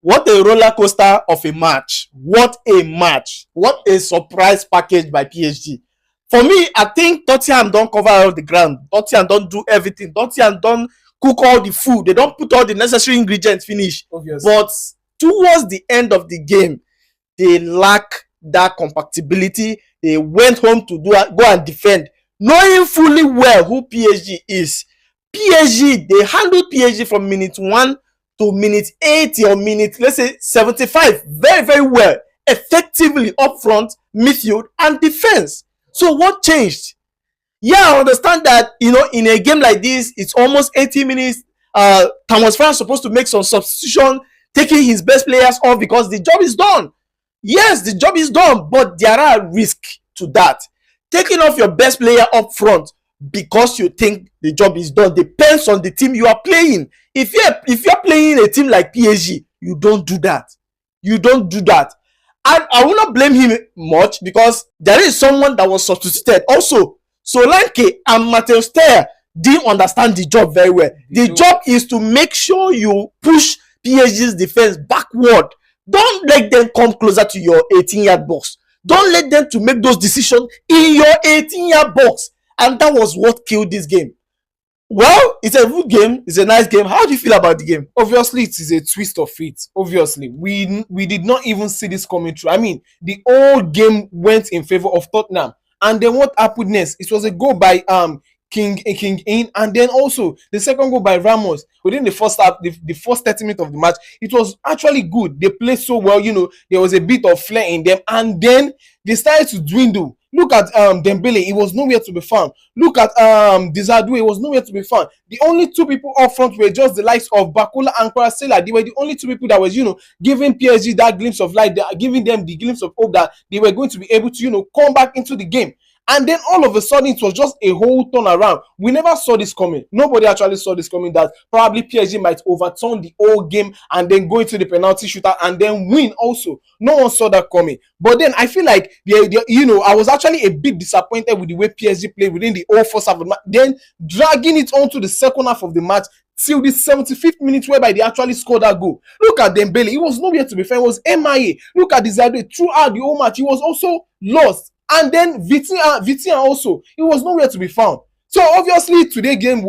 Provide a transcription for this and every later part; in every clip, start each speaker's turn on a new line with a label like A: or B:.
A: What a roller coaster of a match. What a match. What a surprise package by PSG. For me, I think Tottenham don't cover all the ground. Tottenham don't do everything. Tottenham don't cook all the food. They don't put all the necessary ingredients finish.
B: Obviously.
A: But towards the end of the game, they lack that compatibility. They went home to go and defend, knowing fully well who PSG is. PSG, they handled PSG from minute 1 to minute 80 or minute, let's say 75, very, very well, effectively up front, midfield, and defense. So what changed? Yeah, I understand that, in a game like this, it's almost 80 minutes. Thomas Frank is supposed to make some substitution, taking his best players off because the job is done. Yes, the job is done, but there are risks to that. Taking off your best player up front because you think the job is done depends on the team you are playing. If you're playing a team like PSG, you don't do that. You don't do that. And I will not blame him much because there is someone that was substituted. Also, Solanke and Mateo Steyer didn't understand the job very well. The job is to make sure you push PSG's defense backward. Don't let them come closer to your 18-yard box. Don't let them to make those decisions in your 18-yard box. And that was what killed this game. Well, it's a good game. It's a nice game. How do you feel about the game?
B: Obviously, it is a twist of fate. Obviously, we did not even see this coming through. I mean, the whole game went in favor of Tottenham. And then what happened next? It was a goal by Kang-in, and then also the second goal by Ramos within the first half, the first 30 minutes of the match. It was actually good. They played so well. There was a bit of flair in them, and then they started to dwindle. Look at Dembele, he was nowhere to be found. Look at Dizadue, he was nowhere to be found. The only two people up front were just the likes of Bakula and Kvaratskhelia. They were the only two people that was, giving PSG that glimpse of light, giving them the glimpse of hope that they were going to be able to, come back into the game. And then all of a sudden, it was just a whole turnaround. We never saw this coming. Nobody actually saw this coming, that probably PSG might overturn the whole game and then go into the penalty shootout and then win also. No one saw that coming. But then I feel like, I was actually a bit disappointed with the way PSG played within the whole first half of the match. Then dragging it on to the second half of the match till the 75th minute whereby they actually scored that goal. Look at Dembele. He was nowhere to be found. He was MIA. Look at Dizadue. Throughout the whole match, he was also lost. And then Vitinha also, he was nowhere to be found. So obviously today's game,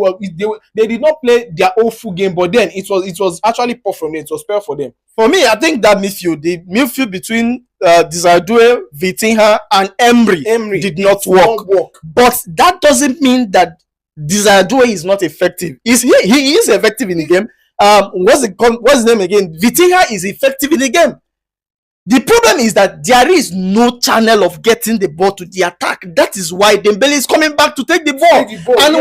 B: they did not play their whole full game, but then it was actually poor from them. It was fair for them.
A: For me, I think that the midfield between Dizadue, Vitinha, and Emery did not work. But that doesn't mean that Dizadue is not effective. He is effective in the game. What's his name again? Vitinha is effective in the game. The problem is that there is no channel of getting the ball to the attack. That is why Dembele is coming back to take the ball.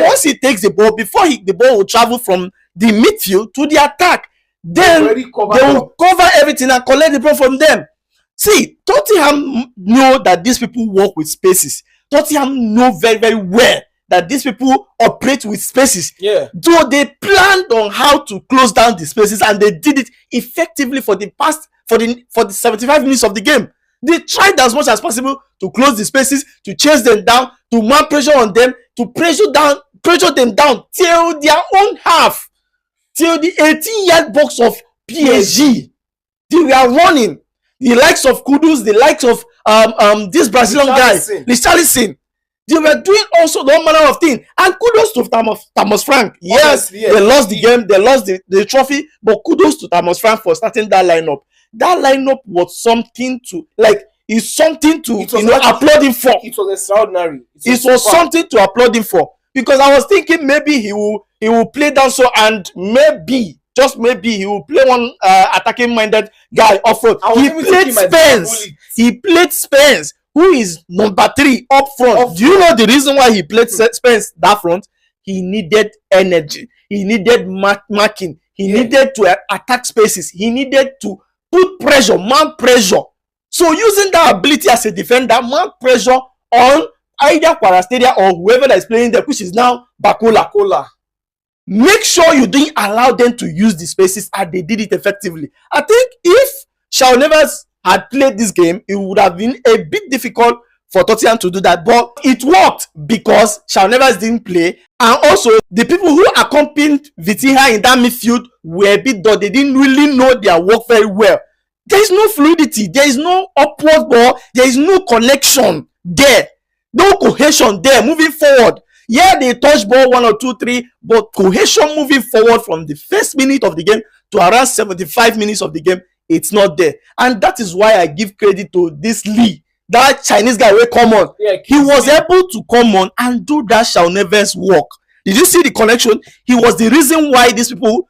A: Once he takes the ball, before the ball will travel from the midfield to the attack, then they will cover everything and collect the ball from them. See, Tottenham know that these people work with spaces. Tottenham know very, very well that these people operate with spaces.
B: Yeah.
A: So they planned on how to close down the spaces, and they did it effectively for the 75 minutes of the game. They tried as much as possible to close the spaces, to chase them down, to mount pressure on them, to pressure them down till their own half, till the 18-yard box of PSG. They were running. The likes of Kudus, the likes of this Brazilian guy, Richarlison. They were doing also the manner of thing. And kudos to Thomas Frank. Yes, they lost the game, they lost the trophy, but kudos to Thomas Frank for starting that lineup. That lineup was something to applaud him for.
B: It was extraordinary.
A: It was something to applaud him for, because I was thinking maybe he will play down so, and maybe just maybe he will play one attacking minded guy off front. He played Spence, who is number 3 up front. Do you know the reason why he played Spence that front? He needed energy. He needed marking. He needed to attack spaces. He needed to put pressure, mount pressure. So using that ability as a defender, mount pressure on either Kvaratskhelia or whoever that is playing there, which is now Bakula. Make sure you didn't allow them to use the spaces, and they did it effectively. I think if Shaw Nevers had played this game, it would have been a bit difficult for Tottenham to do that, but it worked because Shaun Neves didn't play, and also the people who accompanied Vitinha in that midfield were a bit dull. They didn't really know their work very well. There is no fluidity, there is no upward ball, there is no connection there, no cohesion there moving forward. Yeah, they touch ball 1 or 2, 3, but cohesion moving forward from the first minute of the game to around 75 minutes of the game, it's not there. And that is why I give credit to this Lee, that Chinese guy will come on. Yeah, he was able to come on and do that Shaun Neves work. Did you see the connection? He was the reason why these people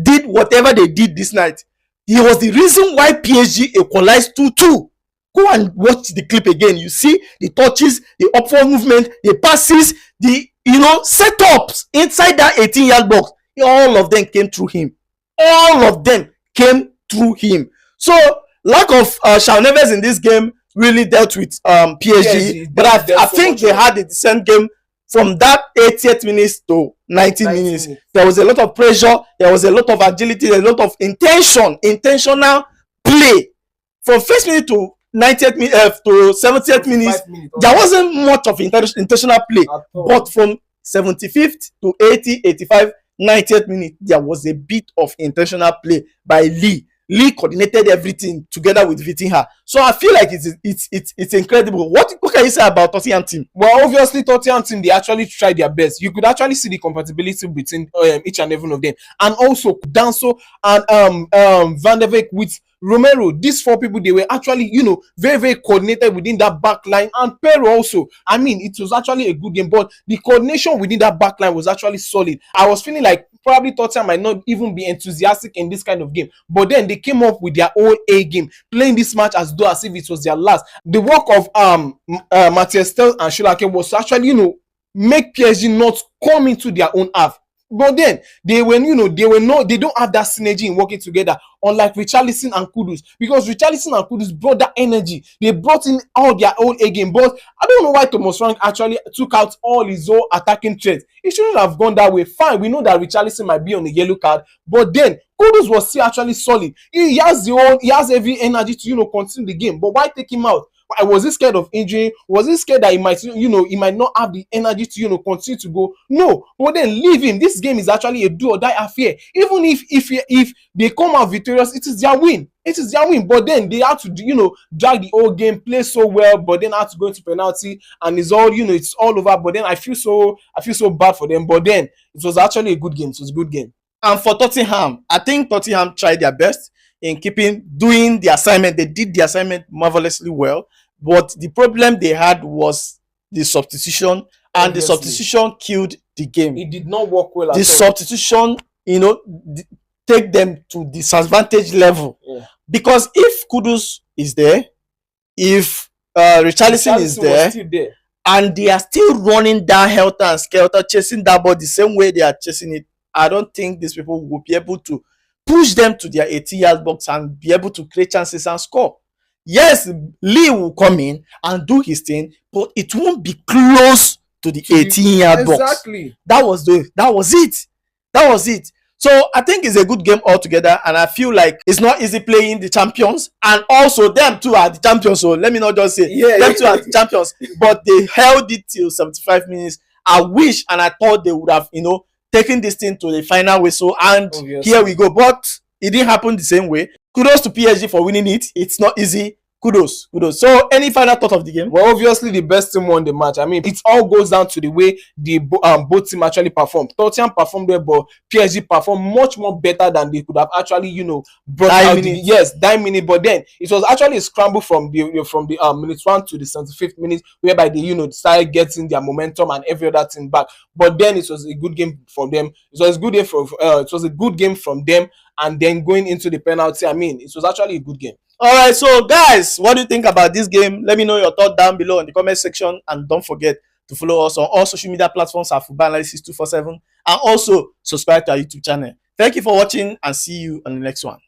A: did whatever they did this night. He was the reason why PSG equalized 2-2. Go and watch the clip again. You see the touches, the upward movement, the passes, the setups inside that 18-yard box. All of them came through him. All of them came through him. So lack of Shaun Neves in this game really dealt with PSG. But I think they had a decent game from that 80th minutes to 90 minutes. There was a lot of pressure. There was a lot of agility. A lot of intentional play. From first minute to 90th minute to 70th minutes, there wasn't much of intentional play. But from 75th to 80, 85, 90th minute, there was a bit of intentional play by Lee. Lee coordinated everything together with Vitinha. So I feel like it's incredible. What can you say about Tottenham team?
B: Well, obviously Tottenham team, they actually tried their best. You could actually see the compatibility between each and every one of them, and also Danso and Van der Beek with Romero. These 4 people, they were actually, very, very coordinated within that back line. And Pero also, I mean, it was actually a good game, but the coordination within that back line was actually solid. I was feeling like probably Tottenham might not even be enthusiastic in this kind of game, but then they came up with their own A game, playing this match as though as if it was their last. The work of Matthias Tel and Schürrle was to actually, make PSG not come into their own half. But then they don't have that synergy in working together, unlike Richarlison and Kudus, because Richarlison and Kudus brought that energy. They brought in all their own A game. But I don't know why Thomas Frank actually took out all his own attacking threats. He shouldn't have gone that way. Fine, we know that Richarlison might be on a yellow card, but then Kudus was still actually solid. He has every energy to continue the game. But why take him out? Was he scared of injury? Was he scared that he might not have the energy to continue to go? No, but then leave him. This game is actually a do or die affair. Even if they come out victorious, it is their win. It is their win. But then they have to drag the whole game, play so well, but then have to go into penalty, and it's all it's all over. But then I feel so bad for them. But then it was actually a good game. It was a good game.
A: And for Tottenham, I think Tottenham tried their best in doing the assignment. They did the assignment marvelously well. But the problem they had was the substitution, and the substitution killed the game.
B: It did not work well at all.
A: The substitution, take them to disadvantage level. Yeah. Because if Kudus is there, if Richarlison is there, and they are still running that helter and skelter, chasing that ball the same way they are chasing it, I don't think these people will be able to push them to their 18-yard box and be able to create chances and score. Yes, Lee will come in and do his thing, but it won't be close to the 18-yard box.
B: Exactly.
A: That was it. So I think it's a good game altogether, and I feel like it's not easy playing the champions, and also them too are the champions. So let me not just say them two are the champions, but they held it till 75 minutes. I wish and I thought they would have, taken this thing to the final whistle, and here we go. But it didn't happen the same way. Kudos to PSG for winning it. It's not easy. Kudos. So, any final thought of the game?
B: Well, obviously, the best team won the match. I mean, it all goes down to the way the both teams actually performed. Tottenham performed well, but PSG performed much more better than they could have actually, brought out. That minute. But then it was actually a scramble from the minute 1 to the 75th minute, whereby they started getting their momentum and every other thing back. But then it was a good game from them. It was a good game from them, and then going into the penalty. I mean, it was actually a good game.
A: All right, so guys, what do you think about this game? Let me know your thoughts down below in the comment section, and don't forget to follow us on all social media platforms at Football Analysis 247, and also subscribe to our YouTube channel. Thank you for watching, and see you on the next one.